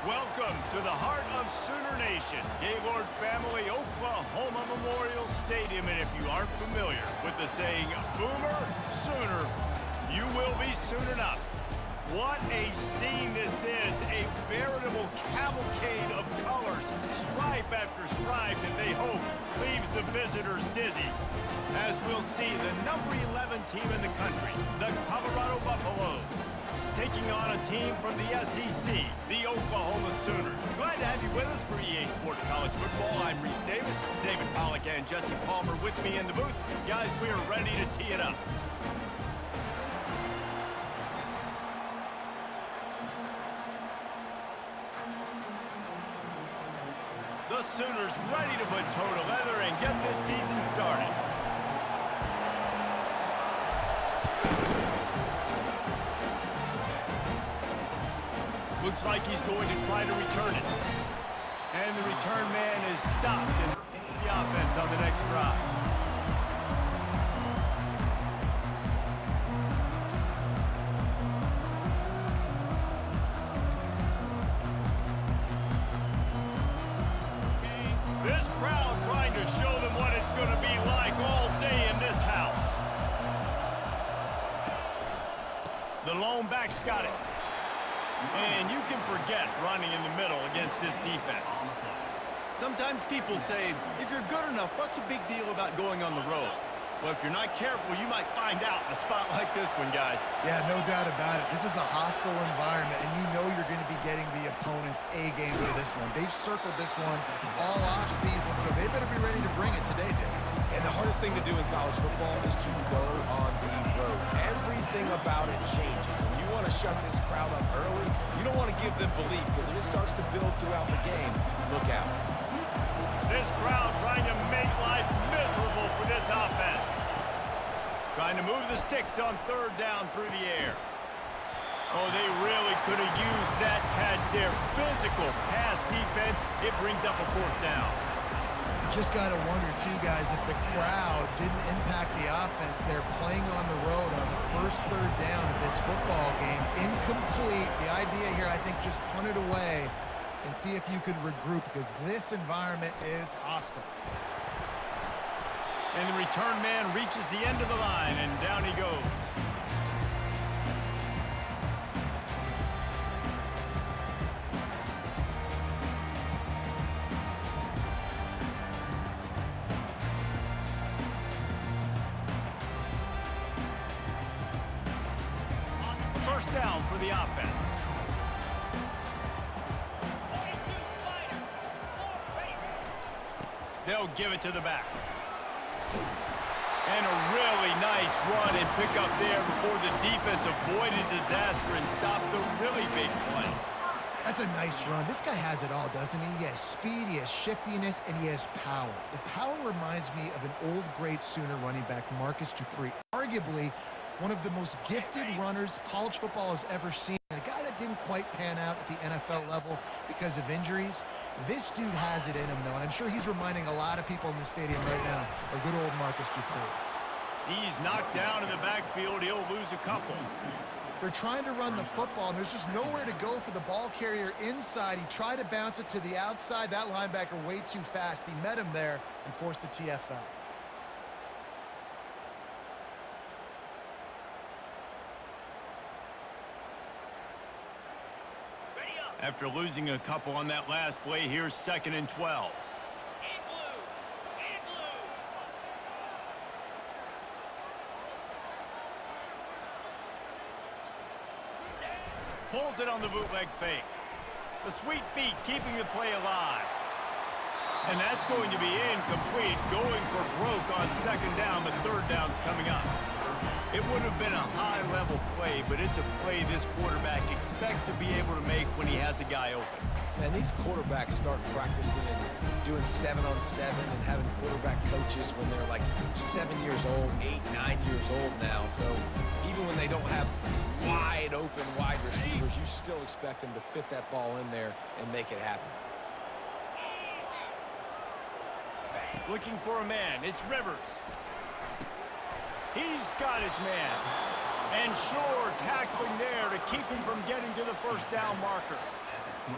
Welcome to the heart of Sooner Nation, Gaylord Family Oklahoma Memorial Stadium. And if you aren't familiar with the saying, Boomer Sooner, you will be soon enough. What a scene this is, a veritable cavalcade of colors, stripe after stripe that they hope leaves the visitors dizzy. As we'll see, the number 11 team in the country, the Colorado Buffaloes, taking on a team from the SEC, the Oklahoma Sooners. Glad to have you with us for EA Sports College Football. I'm Reese Davis, David Pollack and Jesse Palmer with me in the booth. Guys, we are ready to tee it up. The Sooners ready to put toe to leather and get this season started. Looks like he's going to try to return it. And the return man is stopped in the offense on the next drive. This crowd trying to show them what it's going to be like all day in this house. The lone back's got it. And you can forget running in the middle against this defense. Sometimes people say, if you're good enough, what's the big deal about going on the road? Well, if you're not careful, you might find out in a spot like this one, guys. Yeah, no doubt about it. This is a hostile environment, and you know you're going to be getting the opponent's A-game for this one. They've circled this one all off-season, so they better be ready to bring it today, Dave. And the hardest thing to do in college football is to go on the road. Everything about it changes, and you want to shut this crowd up early. You don't want to give them belief, because if it starts to build throughout the game, look out. This crowd trying to make life miserable for this offense. Trying to move the sticks on third down through the air. Oh, they really could have used that catch there. Physical pass defense. It brings up a fourth down. Just got to wonder, too, guys, if the crowd didn't impact the offense. They're playing on the road on the first third down of this football game. Incomplete. The idea here, I think, just punt it away and see if you could regroup, because this environment is hostile. And the return man reaches the end of the line, and down he goes. First down for the offense. They'll give it to the back. And a really nice run and pick up there before the defense avoided disaster and stopped the really big play. That's a nice run. This guy has it all, doesn't he? He has speed, he has shiftiness, and he has power. The power reminds me of an old great Sooner running back, Marcus Dupree. Arguably one of the most gifted runners college football has ever seen. And a guy that didn't quite pan out at the NFL level because of injuries. This dude has it in him, though, and I'm sure he's reminding a lot of people in the stadium right now of good old Marcus Dupree. He's knocked down in the backfield. He'll lose a couple. They're trying to run the football, and there's just nowhere to go for the ball carrier inside. He tried to bounce it to the outside. That linebacker way too fast. He met him there and forced the TFL. After losing a couple on that last play, here's 2nd and 12. Pulls it on the bootleg fake. The sweet feet keeping the play alive. And that's going to be incomplete, going for broke on 2nd down, but 3rd down's coming up. It would have been a high-level play, but it's a play this quarterback expects to be able to make when he has a guy open. Man, these quarterbacks start practicing and doing 7-on-7 and having quarterback coaches when they're like 7 years old, 8, 9 years old now. So even when they don't have wide open wide receivers, you still expect them to fit that ball in there and make it happen. Looking for a man. It's Rivers. He's got his man. And Shore tackling there to keep him from getting to the first down marker.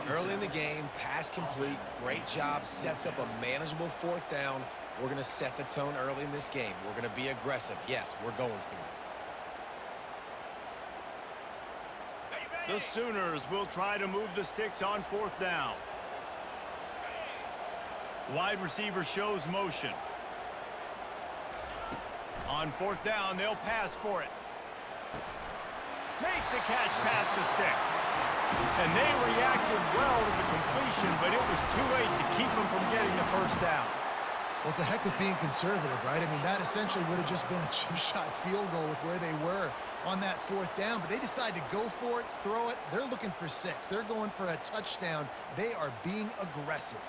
Early in the game, pass complete, great job, sets up a manageable 4th down. We're going to set the tone early in this game. We're going to be aggressive. Yes, we're going for it. The Sooners will try to move the sticks on 4th down. Wide receiver shows motion. On 4th down, they'll pass for it. Makes a catch past the sticks. And they reacted well to the completion, but it was too late to keep them from getting the 1st down. Well, it's a heck of being conservative, right? I mean, that essentially would have just been a chip shot field goal with where they were on that 4th down, but they decided to go for it, throw it. They're looking for 6. They're going for a touchdown. They are being aggressive.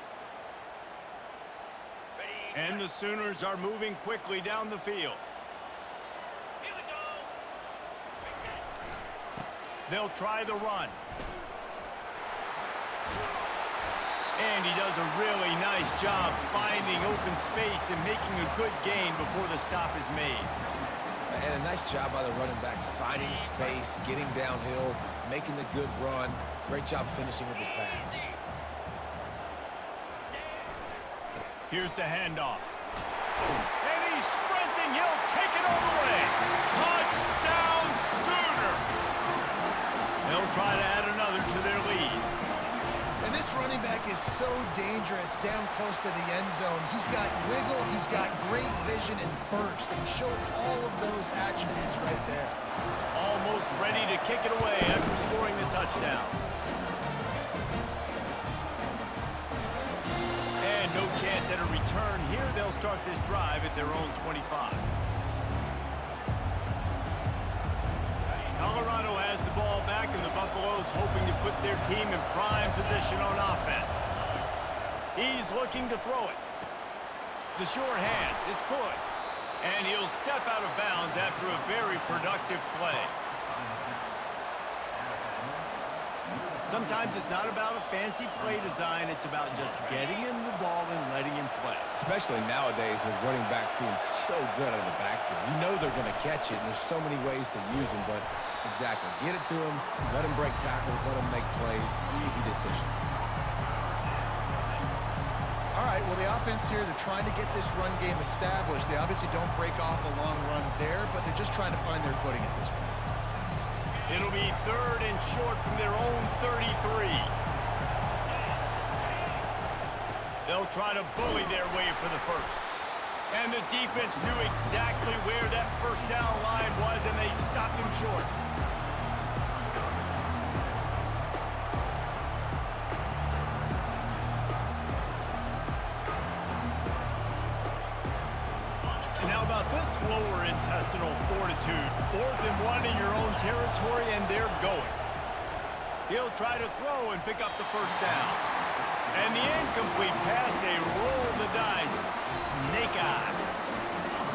And the Sooners are moving quickly down the field. They'll try the run. And he does a really nice job finding open space and making a good gain before the stop is made. And a nice job by the running back, finding space, getting downhill, making the good run. Great job finishing with his pass. Here's the handoff. And he's sprinting. He'll take it all the way. Touchdown, Sooners! They'll try to add another to their lead. And this running back is so dangerous down close to the end zone. He's got wiggle, he's got great vision and burst. He showed all of those attributes right there. Almost ready to kick it away after scoring the touchdown. And no chance at a return here. They'll start this drive at their own 25. Colorado has the ball back, and the Buffaloes hoping to put their team in prime position on offense. He's looking to throw it. The sure hands, it's good. And he'll step out of bounds after a very productive play. Sometimes it's not about a fancy play design, it's about just getting him the ball and letting him play. Especially nowadays with running backs being so good out of the backfield. You know they're going to catch it, and there's so many ways to use them, but exactly. Get it to him, let him break tackles, let him make plays. Easy decision. All right, well, the offense here, they're trying to get this run game established. They obviously don't break off a long run there, but they're just trying to find their footing at this point. It'll be 3rd and short from their own 33. They'll try to bully their way for the 1st. And the defense knew exactly where that 1st down line was, and they stopped him short. And how about this lower intestinal fortitude? 4th and 1 in your own territory, and they're going. He'll try to throw and pick up the 1st down. And the incomplete pass, they roll the dice. Snake eyes.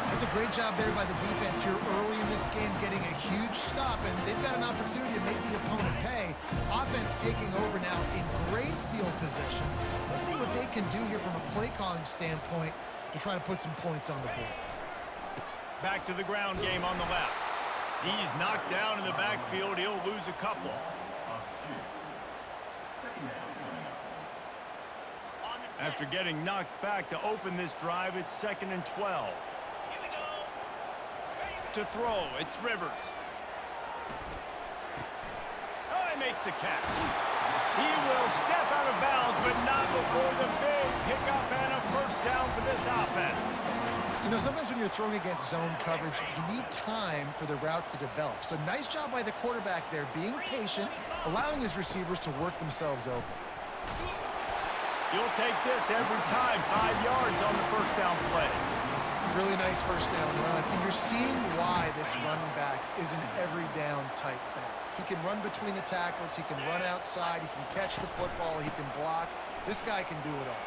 That's a great job there by the defense here early in this game, getting a huge stop, and they've got an opportunity to make the opponent pay. Offense taking over now in great field position. Let's see what they can do here from a play calling standpoint to try to put some points on the board. Back to the ground game on the left. He's knocked down in the backfield. He'll lose a couple. After getting knocked back to open this drive, it's 2nd and 12. To throw, it's Rivers. Oh, he makes the catch. He will step out of bounds, but not before the big pickup and a 1st down for this offense. You know, sometimes when you're throwing against zone coverage, you need time for the routes to develop. So nice job by the quarterback there, being patient, allowing his receivers to work themselves open. You'll take this every time. 5 yards on the 1st down play. Really nice 1st down run. And you're seeing why this running back is an every down type back. He can run between the tackles. He can run outside. He can catch the football. He can block. This guy can do it all.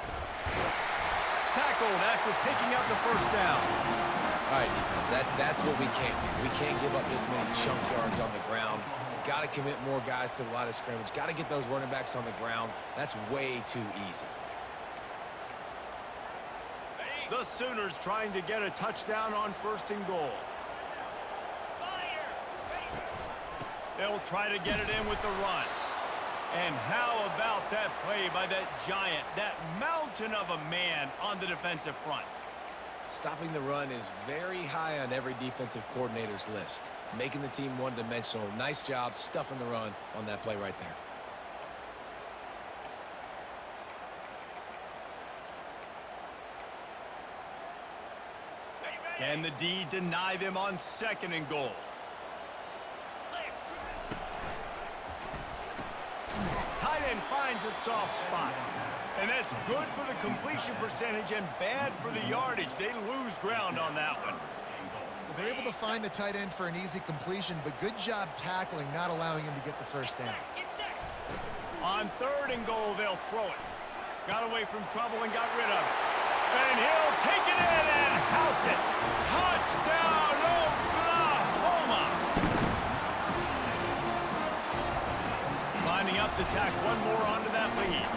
Tackled after picking up the 1st down. All right, defense, that's what we can't do. We can't give up this many chunk yards on the ground. Got to commit more guys to the line of scrimmage. Got to get those running backs on the ground. That's way too easy. The Sooners trying to get a touchdown on 1st and goal. They'll try to get it in with the run. And how about that play by that giant, that mountain of a man on the defensive front? Stopping the run is very high on every defensive coordinator's list. Making the team one-dimensional. Nice job stuffing the run on that play right there. Can the D deny them on 2nd and goal? Tight end finds a soft spot. And that's good for the completion percentage and bad for the yardage. They lose ground on that one. Well, they're able to find the tight end for an easy completion, but good job tackling, not allowing him to get the first down. On 3rd and goal, they'll throw it. Got away from trouble and got rid of it. And he'll take it in and house it. Touchdown, Oklahoma! Lining up to tack one more onto that lead.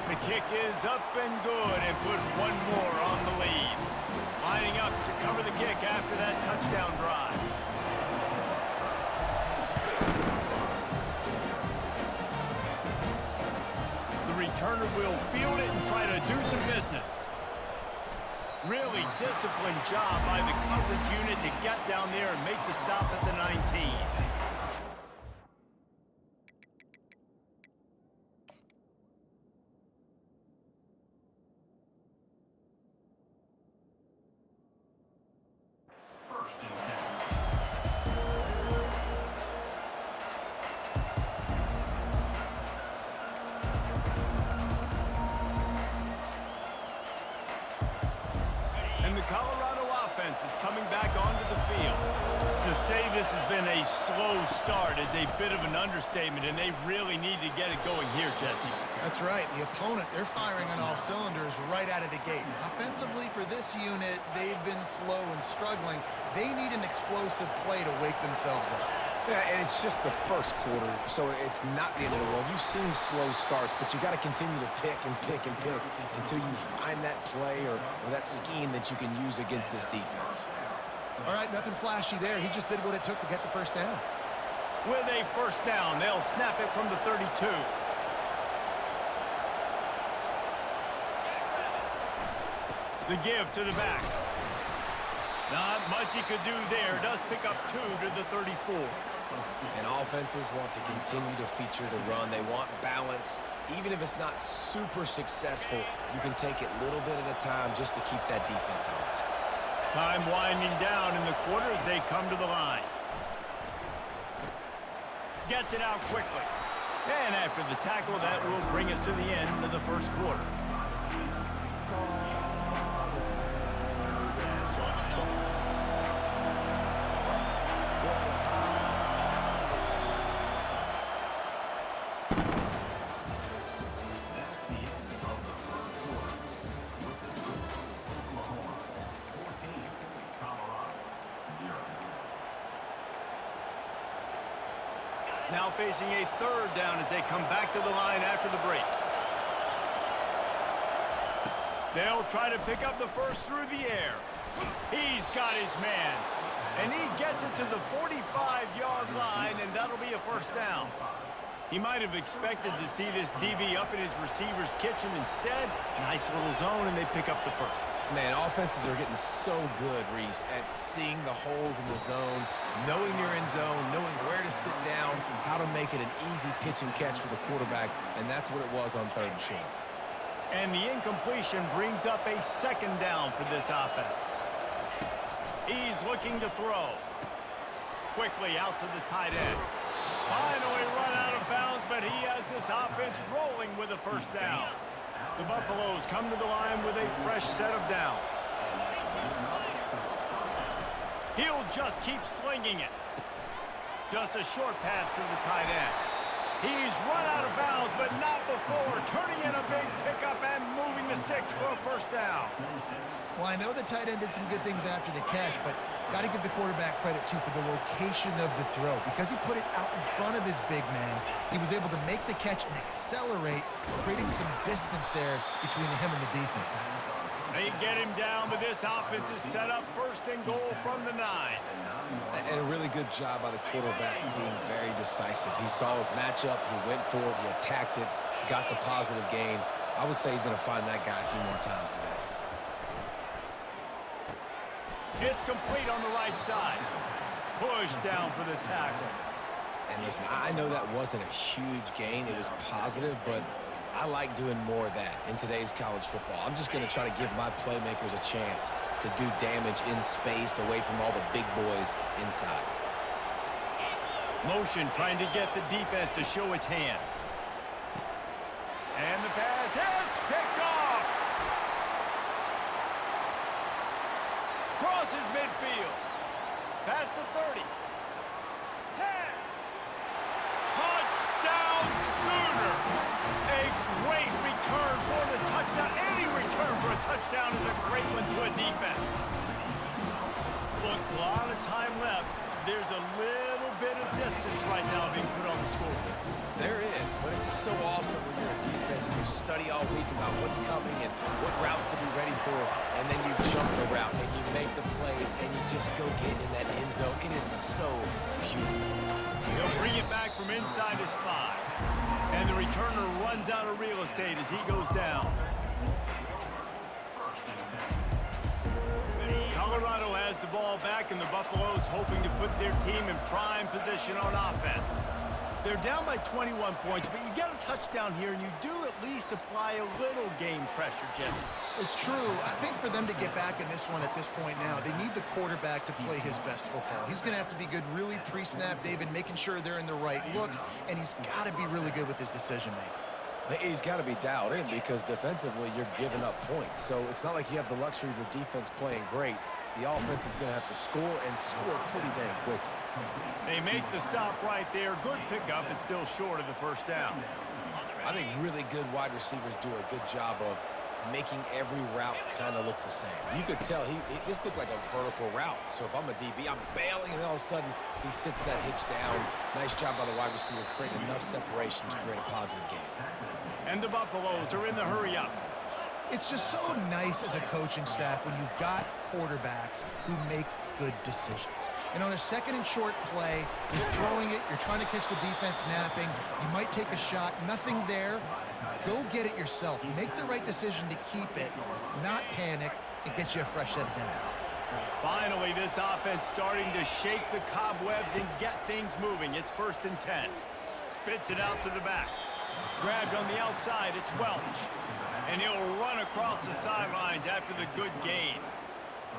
The kick is up and good and put one more on the lead. Lining up to cover the kick after that touchdown drive. The returner will field it and try to do some business. Really disciplined job by the coverage unit to get down there and make the stop at the 19. Is coming back onto the field. To say this has been a slow start is a bit of an understatement, and they really need to get it going here, Jesse. That's right. The opponent, they're firing on all cylinders right out of the gate. Offensively, for this unit, they've been slow and struggling. They need an explosive play to wake themselves up. Yeah, and it's just the first quarter, so it's not the end of the world. You've seen slow starts, but you got to continue to pick and pick and pick until you find that play or that scheme that you can use against this defense. All right, nothing flashy there. He just did what it took to get the first down. With a first down, they'll snap it from the 32. The give to the back. Not much he could do there. Does pick up 2 to the 34. And offenses want to continue to feature the run. They want balance. Even if it's not super successful, you can take it little bit at a time just to keep that defense honest. Time winding down in the quarter as they come to the line. Gets it out quickly. And after the tackle, that will bring us to the end of the first quarter. Now facing a 3rd down as they come back to the line after the break. They'll try to pick up the first through the air. He's got his man. And he gets it to the 45-yard line, and that'll be a first down. He might have expected to see this DB up in his receiver's kitchen. Instead, nice little zone, and they pick up the first. Man, offenses are getting so good, Reese, at seeing the holes in the zone, knowing you're in zone, knowing where to sit down, how to make it an easy pitch and catch for the quarterback, and that's what it was on 3rd and short. And the incompletion brings up a 2nd down for this offense. He's looking to throw. Quickly out to the tight end. Finally run out of bounds, but he has this offense rolling with a first down. The Buffaloes come to the line with a fresh set of downs. He'll just keep slinging it. Just a short pass to the tight end. He's run out of bounds, but not before turning in a big pickup and moving the sticks for a first down. Well, I know the tight end did some good things after the catch, but got to give the quarterback credit, too, for the location of the throw. Because he put it out in front of his big man, he was able to make the catch and accelerate, creating some distance there between him and the defense. They get him down, but this offense is set up first and goal from the 9. And a really good job by the quarterback being very decisive. He saw his matchup, he went for it, he attacked it, got the positive gain. I would say he's going to find that guy a few more times today. It's complete on the right side. Push down for the tackle. And listen, I know that wasn't a huge gain. It was positive, but I like doing more of that in today's college football. I'm just going to try to give my playmakers a chance to do damage in space away from all the big boys inside. Motion trying to get the defense to show his hand. And the pass hits, picked off. Crosses midfield. Past the 30. 10. Touchdown Sooner. A great return for the touchdown. Any return for a touchdown is a great one to a defense. Look, a lot of time left. There's a little bit of distance right now being put on the scoreboard. There is, but it's so awesome when you're a defense and you study all week about what's coming and what routes to be ready for, and then you jump the route and you make the plays and you just go get in that end zone. It is so beautiful. He'll bring it back from inside his 5. And the returner runs out of real estate as he goes down. Colorado has the ball back, and the Buffaloes hoping to put their team in prime position on offense. They're down by 21 points, but you get a touchdown here, and you do at least apply a little game pressure, Jesse. It's true. I think for them to get back in this one at this point now, they need the quarterback to play his best football. He's going to have to be good really pre-snap, David, making sure they're in the right looks, and he's got to be really good with his decision-making. He's got to be dialed in because defensively you're giving up points. So it's not like you have the luxury of your defense playing great. The offense is going to have to score and score pretty dang quickly. They make the stop right there. Good pickup. It's still short of the first down. I think really good wide receivers do a good job of making every route kind of look the same. You could tell this looked like a vertical route. So if I'm a DB, I'm bailing, and all of a sudden he sits that hitch down. Nice job by the wide receiver, creating enough separation to create a positive gain. And the Buffaloes are in the hurry-up. It's just so nice as a coaching staff when you've got quarterbacks who make good decisions. And on a second and short play, you're throwing it, you're trying to catch the defense napping, you might take a shot, nothing there. Go get it yourself. Make the right decision to keep it, not panic, and get you a fresh set of downs. Finally, this offense starting to shake the cobwebs and get things moving. It's 1st and 10. Spits it out to the back. Grabbed on the outside, it's Welch. And he'll run across the sidelines after the good gain.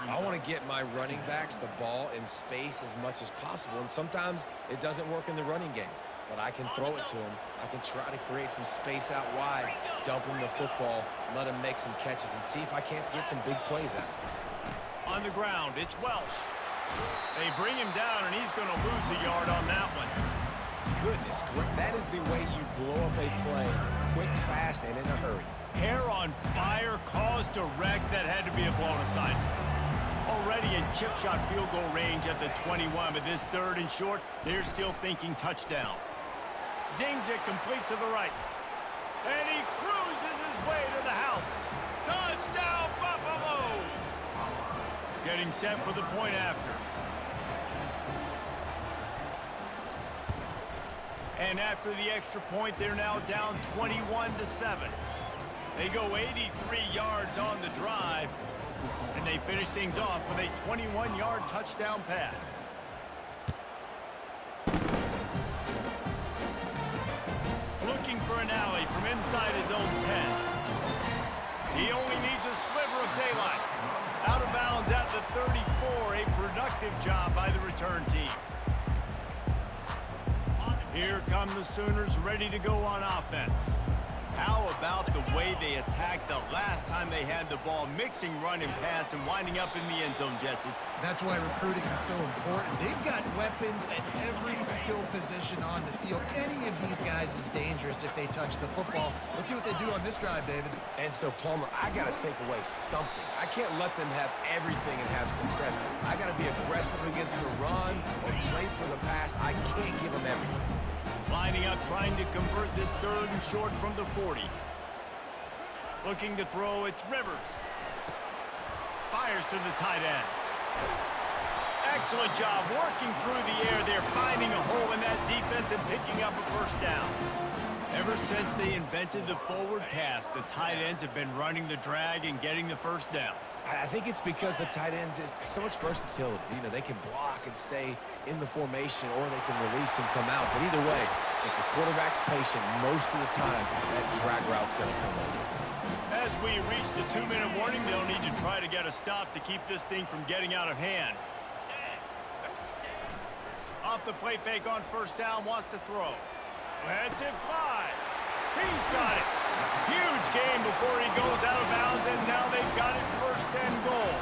I want to get my running backs the ball in space as much as possible, and sometimes it doesn't work in the running game. But I can throw it to him. I can try to create some space out wide, dump him the football, let him make some catches, and see if I can't get some big plays out of him. On the ground, it's Welch. They bring him down, and he's going to lose a yard on that one. Goodness, that is the way you blow up a play, quick, fast, and in a hurry. Hair on fire, caused a wreck that had to be a blown assignment. Already in chip shot field goal range at the 21, but this 3rd and short, they're still thinking touchdown. Zings it complete to the right. And he cruises his way to the house. Touchdown, Buffaloes! Getting set for the point after. And after the extra point, they're now down 21-7. They go 83 yards on the drive, and they finish things off with a 21-yard touchdown pass. Looking for an alley from inside his own 10. He only needs a sliver of daylight. Out of bounds at the 34, a productive job by the return team. Here come the Sooners ready to go on offense. How about the way they attacked the last time they had the ball, mixing run and pass and winding up in the end zone, Jesse? That's why recruiting is so important. They've got weapons at every skill position on the field. Any of these guys is dangerous if they touch the football. Let's see what they do on this drive, David. And so, Palmer, I got to take away something. I can't let them have everything and have success. I got to be aggressive against the run or play for the pass. I can't give them everything. Lining up, trying to convert this 3rd and short from the 40. Looking to throw, it's Rivers. Fires to the tight end. Excellent job working through the air there, finding a hole in that defense and picking up a first down. Ever since they invented the forward pass, the tight ends have been running the drag and getting the first down. I think it's because the tight ends is so much versatility. You know, they can block and stay in the formation, or they can release and come out. But either way, if the quarterback's patient most of the time, that drag route's going to come over. As we reach the 2-minute warning, they'll need to try to get a stop to keep this thing from getting out of hand. Off the play fake on first down, wants to throw. Lets it fly. He's got it. Huge game before he goes out of bounds, and now they've got it first and goal.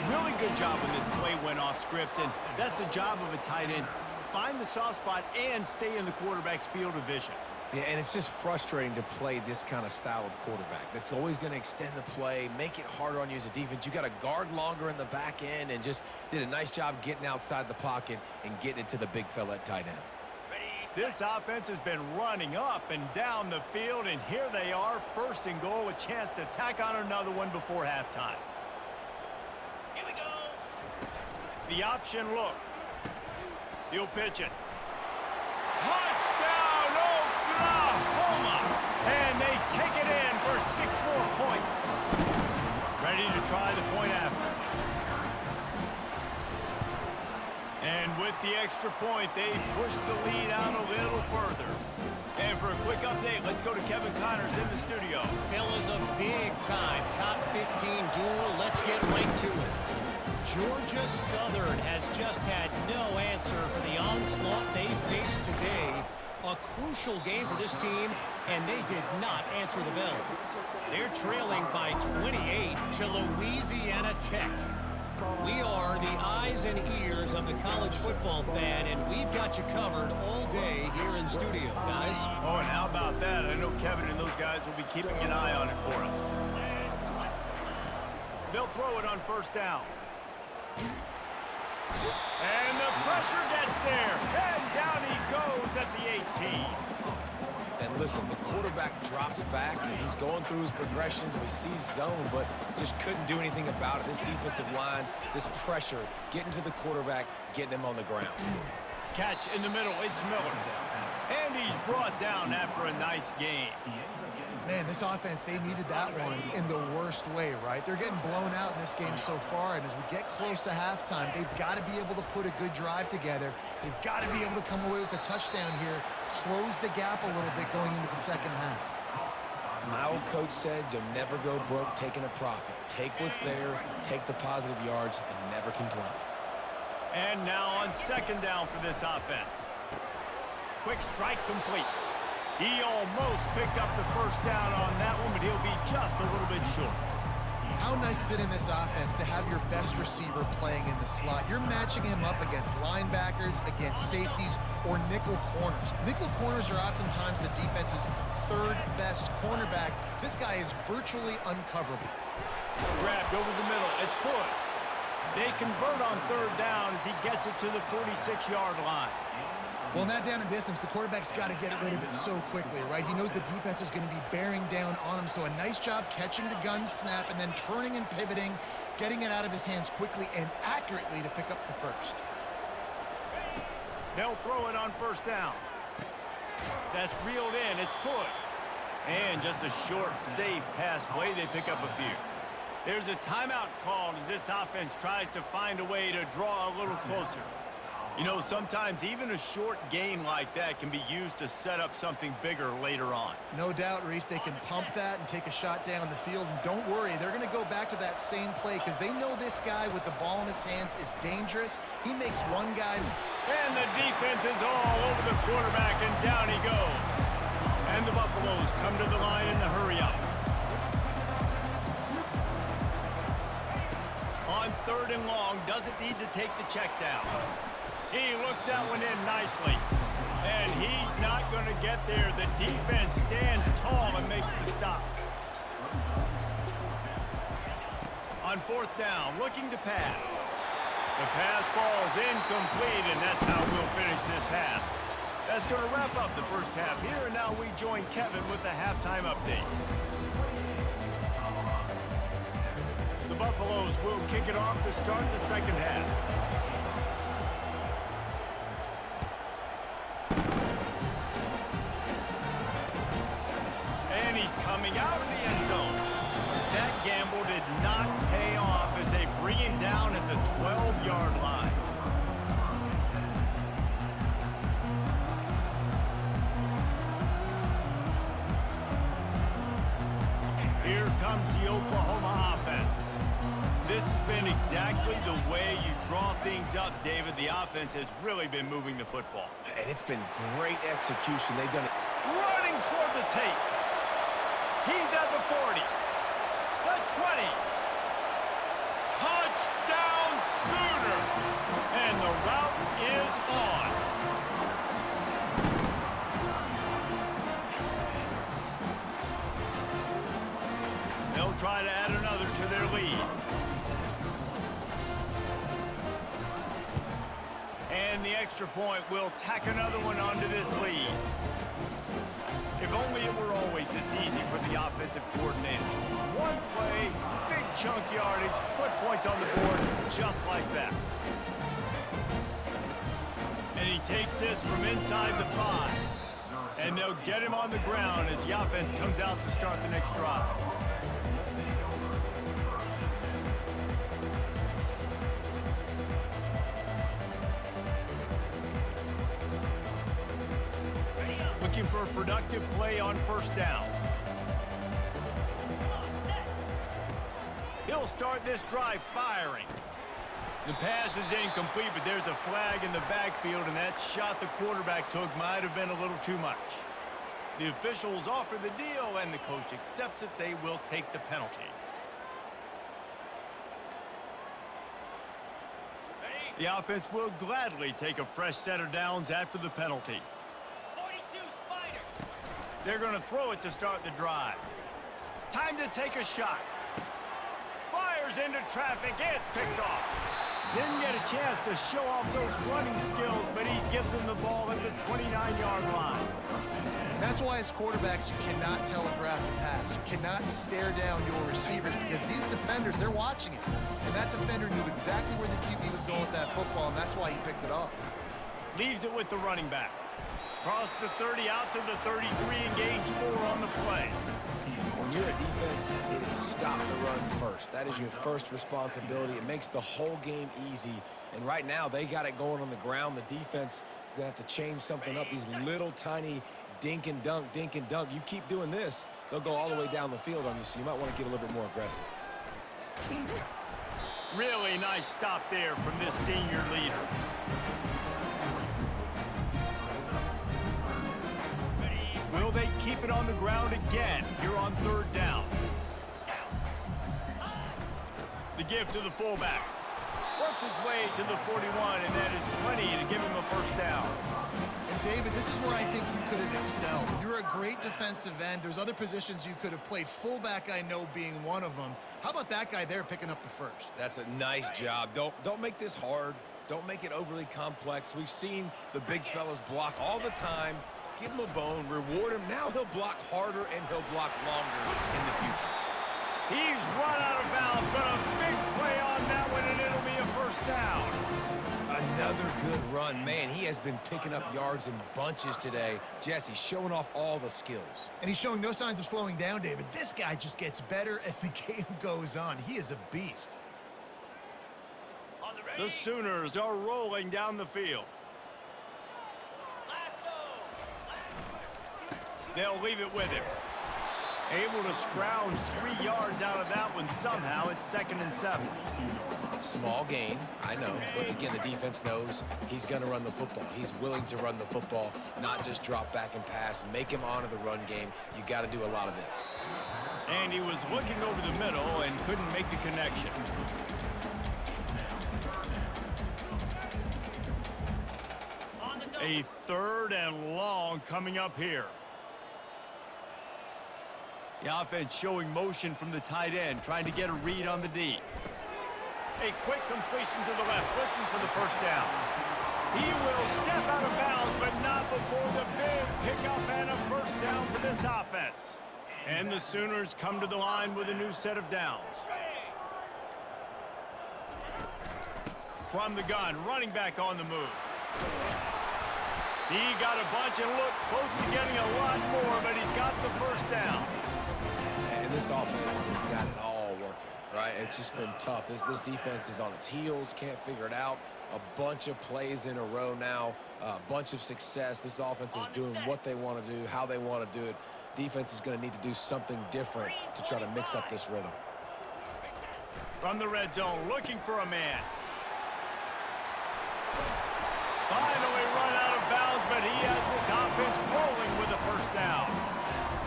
Really good job when this play went off script, and that's the job of a tight end. Find the soft spot and stay in the quarterback's field of vision. Yeah, and it's just frustrating to play this kind of style of quarterback. That's always going to extend the play, make it harder on you as a defense. You got to guard longer in the back end, and just did a nice job getting outside the pocket and getting it to the big fella at tight end. This offense has been running up and down the field, and here they are, first and goal, a chance to tack on another one before halftime. Here we go. The option look. He'll pitch it. Touchdown, Oklahoma! And they take it in for 6 more points. Ready to try the point after. And with the extra point, they push the lead out a little further. And for a quick update, let's go to Kevin Connors in the studio. Fellas, a big-time top 15 duel. Let's get right to it. Georgia Southern has just had no answer for the onslaught they faced today. A crucial game for this team, and they did not answer the bell. They're trailing by 28 to Louisiana Tech. We are the eyes and ears of the college football fan, and we've got you covered all day here in studio, guys. Oh, and how about that? I know Kevin and those guys will be keeping an eye on it for us. They'll throw it on first down. And the pressure gets there, and down he goes at the 18. And listen, the quarterback drops back, and he's going through his progressions. We see zone, but just couldn't do anything about it. This defensive line, this pressure, getting to the quarterback, getting him on the ground. Catch in the middle, it's Miller. And he's brought down after a nice game. Man, this offense, they needed that one in the worst way, right? They're getting blown out in this game so far, and as we get close to halftime, they've got to be able to put a good drive together. They've got to be able to come away with a touchdown here, close the gap a little bit going into the second half. My old coach said you'll never go broke taking a profit. Take what's there, take the positive yards, and never complain. And now on second down for this offense. Quick strike complete. He almost picked up the first down on that one, but he'll be just a little bit short. How nice is it in this offense to have your best receiver playing in the slot? You're matching him up against linebackers, against safeties, or nickel corners. Nickel corners are oftentimes the defense's third best cornerback. This guy is virtually uncoverable. Grabbed over the middle. It's good. They convert on third down as he gets it to the 46-yard line. Well, not down in distance, the quarterback's got to get rid of it so quickly, right? He knows the defense is going to be bearing down on him, so a nice job catching the gun snap and then turning and pivoting, getting it out of his hands quickly and accurately to pick up the first. They'll throw it on first down. That's reeled in. It's good. And just a short, safe pass play. They pick up a few. There's a timeout called as this offense tries to find a way to draw a little closer. You know, sometimes even a short gain like that can be used to set up something bigger later on. No doubt, Reese, they can pump that and take a shot down the field. And don't worry, they're going to go back to that same play because they know this guy with the ball in his hands is dangerous. He makes one guy. And the defense is all over the quarterback, and down he goes. And the Buffaloes come to the line in the hurry-up. On third and long, doesn't need to take the check down. He looks that one in nicely. And he's not going to get there. The defense stands tall and makes the stop. On fourth down, looking to pass. The pass falls incomplete, and that's how we'll finish this half. That's going to wrap up the first half here, and now we join Kevin with the halftime update. The Buffaloes will kick it off to start the second half. And he's coming out of the end zone. That gamble did not pay off as they bring him down at the 12-yard line. Here comes the Oklahoma offense. This has been exactly the way you draw things up, David. The offense has really been moving the football. And it's been great execution. They've done it. Running toward the tape. He's at the 40. The 20. Touchdown Sooners. And the route is on. They'll try to add another to their lead. And the extra point will tack another one onto this lead. If only it were always this easy for the offensive coordinator. One play, big chunk yardage, put points on the board just like that. And he takes this from inside the 5. And they'll get him on the ground as the offense comes out to start the next drive. Looking for a productive play on first down. He'll start this drive firing. The pass is incomplete, but there's a flag in the backfield, and that shot the quarterback took might have been a little too much. The officials offer the deal, and the coach accepts it. They will take the penalty. The offense will gladly take a fresh set of downs after the penalty. They're going to throw it to start the drive. Time to take a shot. Fires into traffic. It's picked off. Didn't get a chance to show off those running skills, but he gives them the ball at the 29-yard line. That's why as quarterbacks you cannot telegraph the pass. You cannot stare down your receivers because these defenders, they're watching it. And that defender knew exactly where the QB was going with that football, and that's why he picked it off. Leaves it with the running back. Cross the 30 out to the 33 and gains 4 on the play. When you're a defense, it is stop the run first. That is your first responsibility. It makes the whole game easy. And right now, they got it going on the ground. The defense is going to have to change something up. These little tiny dink and dunk, dink and dunk. You keep doing this, they'll go all the way down the field on you, so you might want to get a little bit more aggressive. Really nice stop there from this senior leader. Will they keep it on the ground again here on third down? The give to the fullback. Works his way to the 41, and that is plenty to give him a first down. And David, this is where I think you could have excelled. You're a great defensive end. There's other positions you could have played. Fullback, I know, being one of them. How about that guy there picking up the first? That's a nice job. Don't make this hard. Don't make it overly complex. We've seen the big fellas block all the time. Give him a bone, reward him. Now he'll block harder and he'll block longer in the future. He's run out of bounds, but a big play on that one, and it'll be a first down. Another good run. Man, he has been picking up yards in bunches today. Jesse showing off all the skills. And he's showing no signs of slowing down, David. This guy just gets better as the game goes on. He is a beast. The Sooners are rolling down the field. They'll leave it with him. Able to scrounge 3 yards out of that one somehow. It's 2nd and 7. Small gain, I know. But again, the defense knows he's going to run the football. He's willing to run the football, not just drop back and pass. Make him honor the run game. You got to do a lot of this. And he was looking over the middle and couldn't make the connection. A 3rd and long coming up here. The offense showing motion from the tight end, trying to get a read on the D. A quick completion to the left, looking for the first down. He will step out of bounds, but not before the big pickup and a first down for this offense. And the Sooners come to the line with a new set of downs. From the gun, running back on the move. He got a bunch and looked close to getting a lot more, but he's got the first down. And this offense has got it all working, right? It's just been tough. This defense is on its heels, can't figure it out. A bunch of plays in a row now, a bunch of success. This offense is doing what they want to do, how they want to do it. Defense is going to need to do something different to try to mix up this rhythm. From the red zone, looking for a man. Finally run out of bounds, but he has this offense rolling with a first down.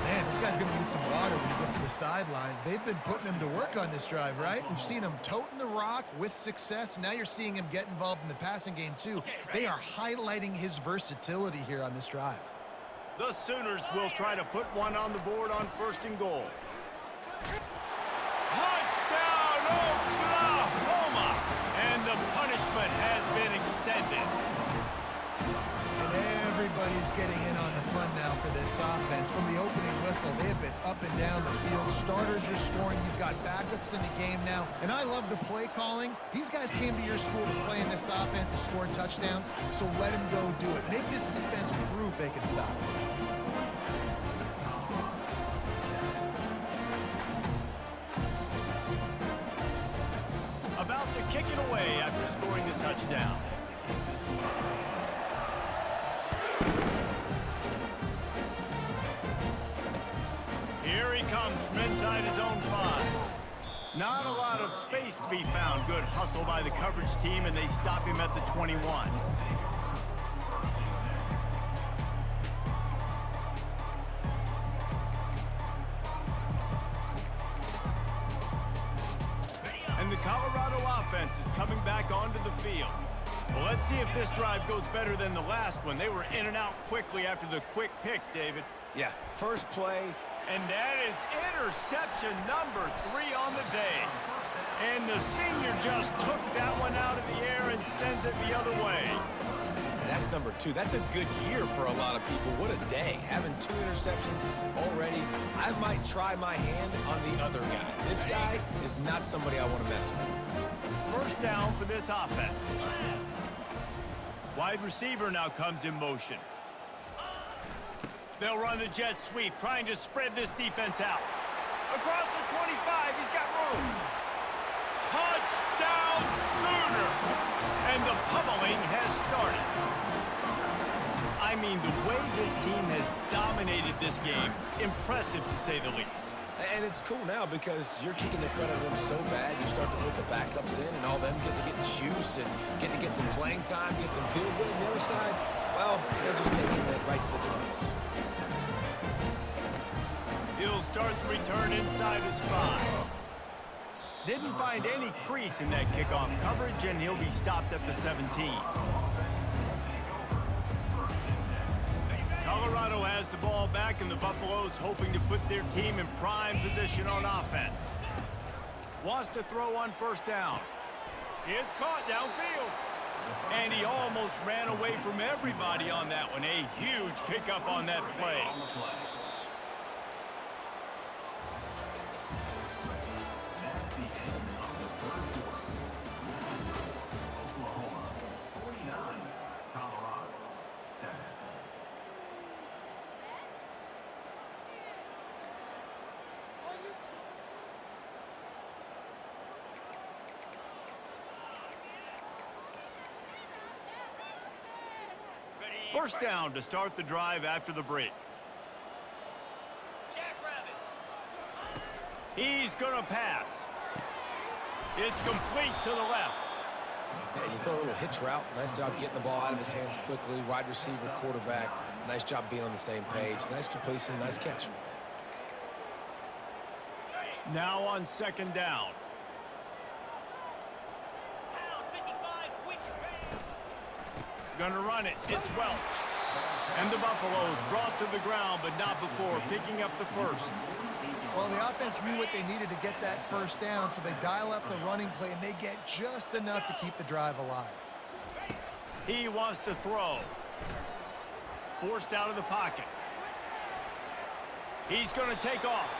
Man, this guy's going to need some water when he gets to the sidelines. They've been putting him to work on this drive, right? We've seen him toting the rock with success. Now you're seeing him get involved in the passing game, too. They are highlighting his versatility here on this drive. The Sooners will try to put one on the board on 1st and goal. Touchdown, Oklahoma! And the punishment has been extended. And everybody's getting in on the fun now for this offense. From the opening whistle, they have been up and down the field. Starters are scoring. You've got backups in the game now. And I love the play calling. These guys came to your school to play in this offense to score touchdowns, so let them go do it. Make this defense prove they can stop it. About to kick it away after scoring the touchdown. Here he comes from inside his own 5. Not a lot of space to be found. Good hustle by the coverage team, and they stop him at the 21. And the Colorado offense is coming back onto the field. Well, let's see if this drive goes better than the last one. They were in and out quickly after the quick pick, David. Yeah, first play. And that is interception number 3 on the day. And the senior just took that one out of the air and sends it the other way. And that's number 2. That's a good year for a lot of people. What a day. Having 2 interceptions already. I might try my hand on the other guy. This guy is not somebody I want to mess with. First down for this offense. Wide receiver now comes in motion. They'll run the jet sweep, trying to spread this defense out. Across the 25, he's got room. Touchdown, Sooner! And the pummeling has started. I mean, the way this team has dominated this game, impressive to say the least. And it's cool now because you're kicking the crud out of them so bad, you start to put the backups in, and all them get to get juice and get to get some playing time, get some feel good. On the other side, well, they're just taking that right to the face. He'll start the return inside his 5. Didn't find any crease in that kickoff coverage, and he'll be stopped at the 17. Colorado has the ball back, and the Buffaloes hoping to put their team in prime position on offense. Wants to throw on 1st down. It's caught downfield. And he almost ran away from everybody on that one. A huge pickup on that play. First down to start the drive after the break. He's going to pass. It's complete to the left. Yeah, you throw a little hitch route. Nice job getting the ball out of his hands quickly. Wide receiver, quarterback. Nice job being on the same page. Nice completion, nice catch. Now on 2nd down. Gonna run it. It's Welch. And the Buffaloes brought to the ground, but not before picking up the first. Well, the offense knew what they needed to get that first down, so they dial up the running play, and they get just enough to keep the drive alive. He wants to throw. Forced out of the pocket. He's going to take off.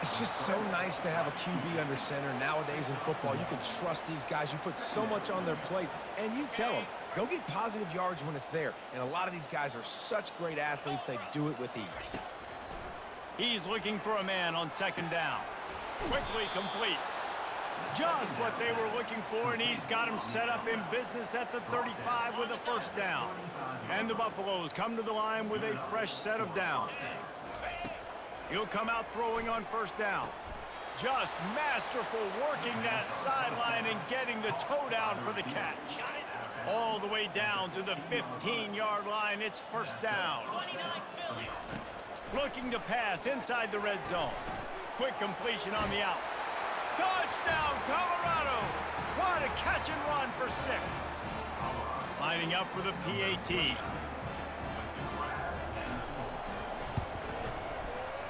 It's just so nice to have a QB under center. Nowadays in football, you can trust these guys. You put so much on their plate, and you tell them, go get positive yards when it's there. And a lot of these guys are such great athletes, they do it with ease. He's looking for a man on second down. Quickly complete. Just what they were looking for, and he's got him set up in business at the 35 with a first down. And the Buffaloes come to the line with a fresh set of downs. He'll come out throwing on first down. Just masterful working that sideline and getting the toe down for the catch. All the way down to the 15-yard line. It's first down. Looking to pass inside the red zone. Quick completion on the out. Touchdown, Colorado! What a catch and run for 6. Lining up for the PAT.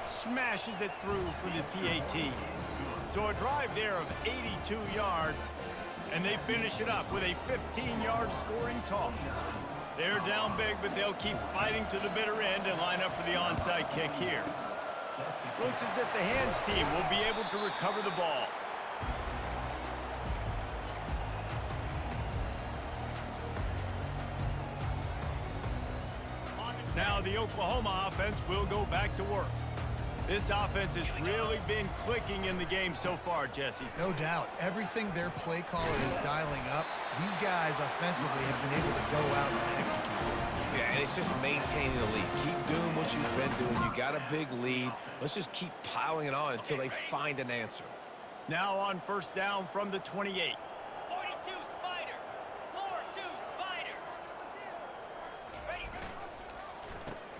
Smashes it through for the PAT. So a drive there of 82 yards, and they finish it up with a 15-yard scoring toss. They're down big, but they'll keep fighting to the bitter end and line up for the onside kick here. Looks as if the hands team will be able to recover the ball. Now the Oklahoma offense will go back to work. This offense has really been clicking in the game so far, Jesse. No doubt. Everything their play caller is dialing up, these guys offensively have been able to go out and execute. Yeah, and it's just maintaining the lead. Keep doing what you've been doing. You got a big lead. Let's just keep piling it on until they find an answer. Now on first down from the 28. 42 Spider. 4-2 Spider. Ready.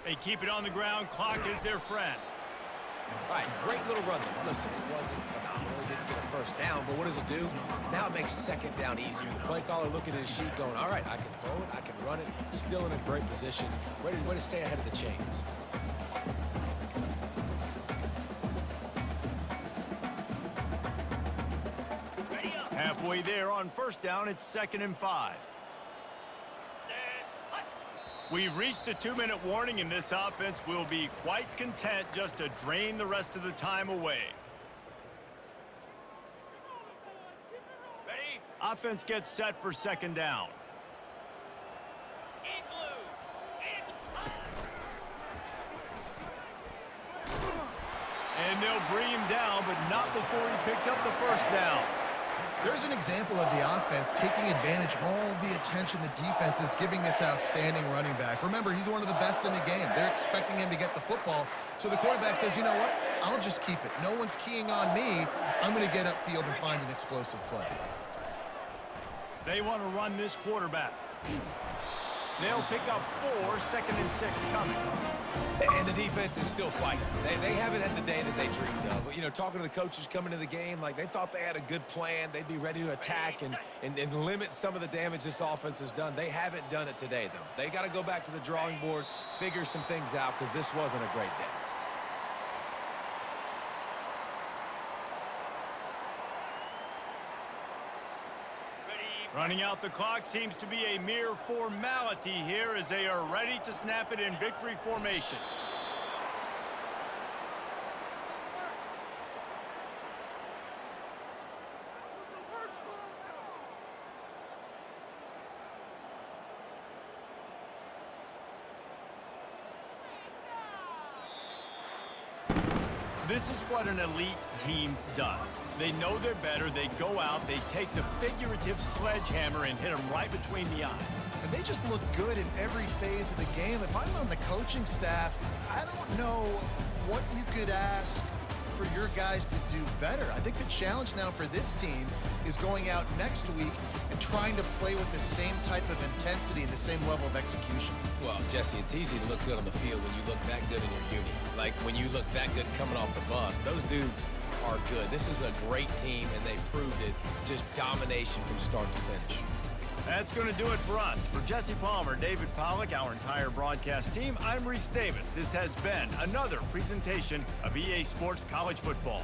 They keep it on the ground. Clock is their friend. All right, great little run there. Listen, it wasn't phenomenal. It didn't get a first down, but what does it do? Now it makes second down easier. The play caller looking at his sheet going, all right, I can throw it, I can run it, still in a great position, ready to stay ahead of the chains. Halfway there on first down, it's 2nd and 5. We've reached the 2-minute warning, and this offense will be quite content just to drain the rest of the time away. Ready. Offense gets set for 2nd down. In blue. And they'll bring him down, but not before he picks up the first down. There's an example of the offense taking advantage of all the attention the defense is giving this outstanding running back. Remember, he's one of the best in the game. They're expecting him to get the football. So the quarterback says, you know what? I'll just keep it. No one's keying on me. I'm going to get upfield and find an explosive play. They want to run this quarterback. They'll pick up 4, 2nd and 6 coming. And the defense is still fighting. They haven't had the day that they dreamed of. But, you know, talking to the coaches coming to the game, like they thought they had a good plan. They'd be ready to attack and limit some of the damage this offense has done. They haven't done it today, though. They got to go back to the drawing board, figure some things out, because this wasn't a great day. Running out the clock seems to be a mere formality here as they are ready to snap it in victory formation. This is what an elite team does. They know they're better. They go out. They take the figurative sledgehammer and hit them right between the eyes. And they just look good in every phase of the game. If I'm on the coaching staff, I don't know what you could ask for your guys to do better. I think the challenge now for this team is going out next week and trying to play with the same type of intensity and the same level of execution. Well, Jesse, it's easy to look good on the field when you look that good in your unit. Like when you look that good coming off the bus. Those dudes are good. This is a great team, and they proved it. Just domination from start to finish. That's going to do it for us. For Jesse Palmer, David Pollack, our entire broadcast team, I'm Reese Davis. This has been another presentation of EA Sports College Football.